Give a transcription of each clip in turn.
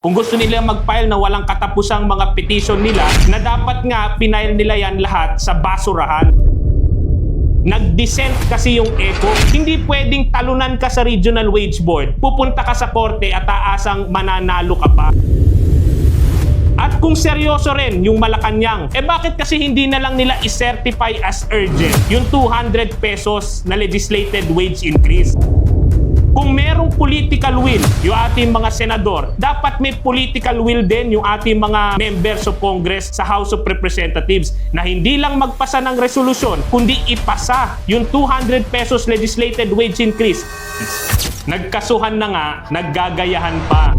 Kung gusto nila mag-file na walang katapusang mga petition nila, na dapat nga pinail nila yan lahat sa basurahan. Nag-dissent kasi yung ECO. Hindi pwedeng talunan ka sa Regional Wage Board, pupunta ka sa korte at aasang mananalo ka pa. At kung seryoso rin yung Malacanang, bakit kasi hindi na lang nila i-certify as urgent yung 200 pesos na legislated wage increase? Kung merong political will yung ating mga senador, dapat may political will din yung ating mga members of Congress sa House of Representatives na hindi lang magpasa ng resolusyon, kundi ipasa yung 200 pesos legislated wage increase. Nagkasuhan na nga, naggagayahan pa.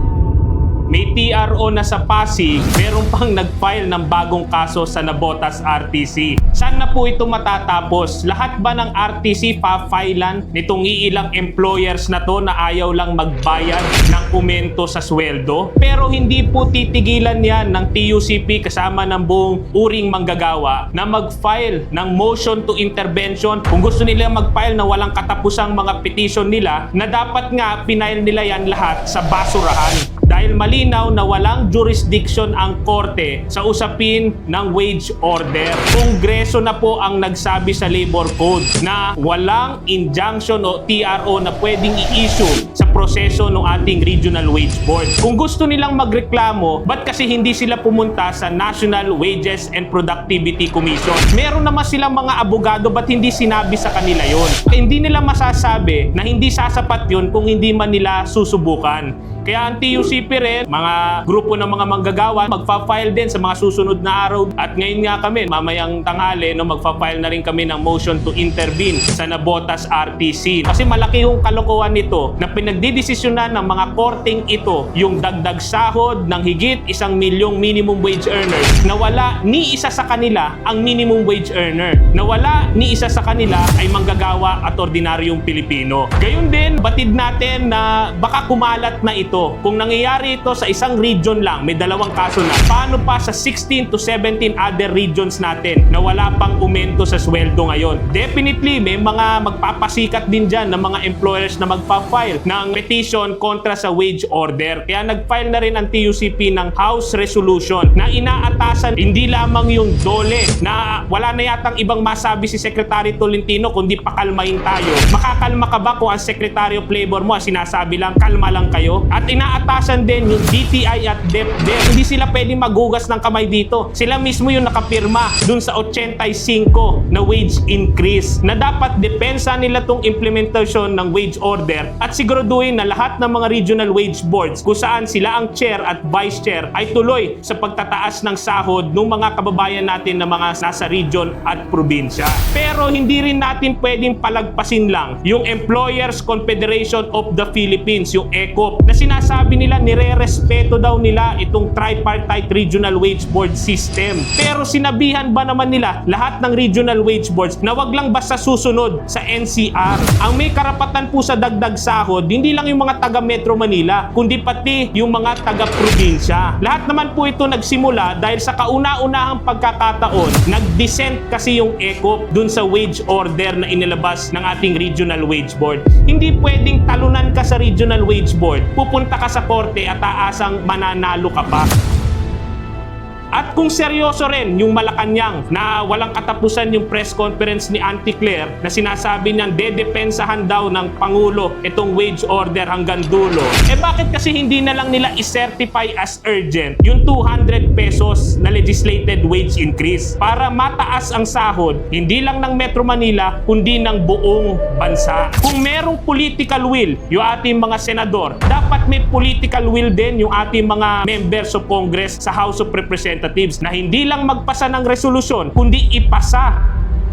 May TRO na sa Pasig, meron pang nag-file ng bagong kaso sa Navotas RTC. Saan na po ito matatapos? Lahat ba ng RTC pa-filean nitong iilang employers na to na ayaw lang magbayad ng komento sa sweldo? Pero hindi po titigilan yan ng TUCP kasama ng buong uring manggagawa na mag-file ng motion to intervention kung gusto nila mag-file na walang katapusang mga petition nila na dapat nga pinail nila yan lahat sa basurahan. Dahil malinaw na walang jurisdiction ang korte sa usapin ng wage order. Kongreso na po ang nagsabi sa Labor Code na walang injunction o TRO na pwedeng i-issue sa proseso ng ating Regional Wage Board. Kung gusto nilang magreklamo, ba't kasi hindi sila pumunta sa National Wages and Productivity Commission? Meron naman silang mga abogado, ba't hindi sinabi sa kanila yon? Hindi nila masasabi na hindi sasapat yun kung hindi man nila susubukan. Kaya ang TUCP rin, mga grupo ng mga manggagawa, magpa-file din sa mga susunod na araw. At ngayon nga kami, mamayang tanghali, magpa-file na rin kami ng motion to intervene sa Navotas RTC. Kasi malaki yung kalokohan nito na pinagdidesisyonan ng mga korting ito yung dagdag sahod ng higit 1 milyong minimum wage earners na wala ni isa sa kanila ang minimum wage earner. Na wala ni isa sa kanila ay manggagawa at ordinaryong Pilipino. Gayun din, batid natin na baka kumalat na ito. Kung nangyayari ito sa isang region lang, may 2 kaso na, paano pa sa 16 to 17 other regions natin na wala pang aumento sa sweldo ngayon? Definitely, may mga magpapasikat din dyan ng mga employers na magpa-file ng petition kontra sa wage order. Kaya nag-file na rin ang TUCP ng House Resolution na inaatasan hindi lamang yung dole na wala na yatang ibang masabi si Secretary Tolentino kundi pakalmahin tayo. Makakalma ka ba kung ang Secretary of Labor mo sinasabi lang, kalma lang kayo? At inaatasan din yung DTI at DepEd. Hindi sila pwedeng maghugas ng kamay dito. Sila mismo yung nakapirma dun sa 85 na wage increase na dapat depensa nila tong implementation ng wage order at siguraduhin na lahat ng mga regional wage boards kung saan sila ang chair at vice chair ay tuloy sa pagtataas ng sahod ng mga kababayan natin na mga nasa region at probinsya. Pero hindi rin natin pwedeng palagpasin lang yung Employers Confederation of the Philippines, yung ECOP, na sinasabi nila nire-respeto daw nila itong tripartite regional wage board system. Pero sinabihan ba naman nila lahat ng regional wage boards na wag lang basta susunod sa NCR? Ang may karapatan po sa dagdag sahod, hindi lang yung mga taga Metro Manila, kundi pati yung mga taga probinsya. Lahat naman po ito nagsimula dahil sa kauna-unahang pagkakataon, nag-dissent kasi yung ECOP dun sa wage order na inilabas ng ating regional wage board. Hindi pwedeng talunan ka sa regional wage board, pupunta ka sa korte at aasang mananalo ka pa. At kung seryoso rin yung Malacanang na walang katapusan yung press conference ni Auntie Claire na sinasabi niyang dedepensahan daw ng Pangulo itong wage order hanggang dulo, bakit kasi hindi na lang nila i-certify as urgent yung 200 pesos na legislated wage increase para mataas ang sahod hindi lang ng Metro Manila kundi ng buong bansa? Kung merong political will yung ating mga senador, dapat may political will din yung ating mga members of Congress sa House of Representatives na hindi lang magpasa ng resolusyon kundi ipasa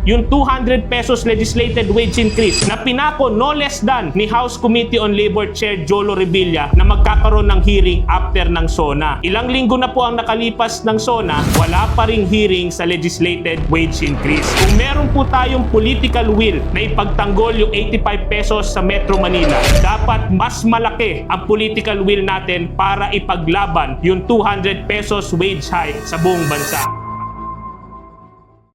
yung 200 pesos legislated wage increase na pinako no less than ni House Committee on Labor Chair Jolo Revilla na magkakaroon ng hearing after ng SONA. Ilang linggo na po ang nakalipas ng SONA, wala pa ring hearing sa legislated wage increase. Kung meron po tayong political will na ipagtanggol yung 85 pesos sa Metro Manila, dapat mas malaki ang political will natin para ipaglaban yung 200 pesos wage hike sa buong bansa.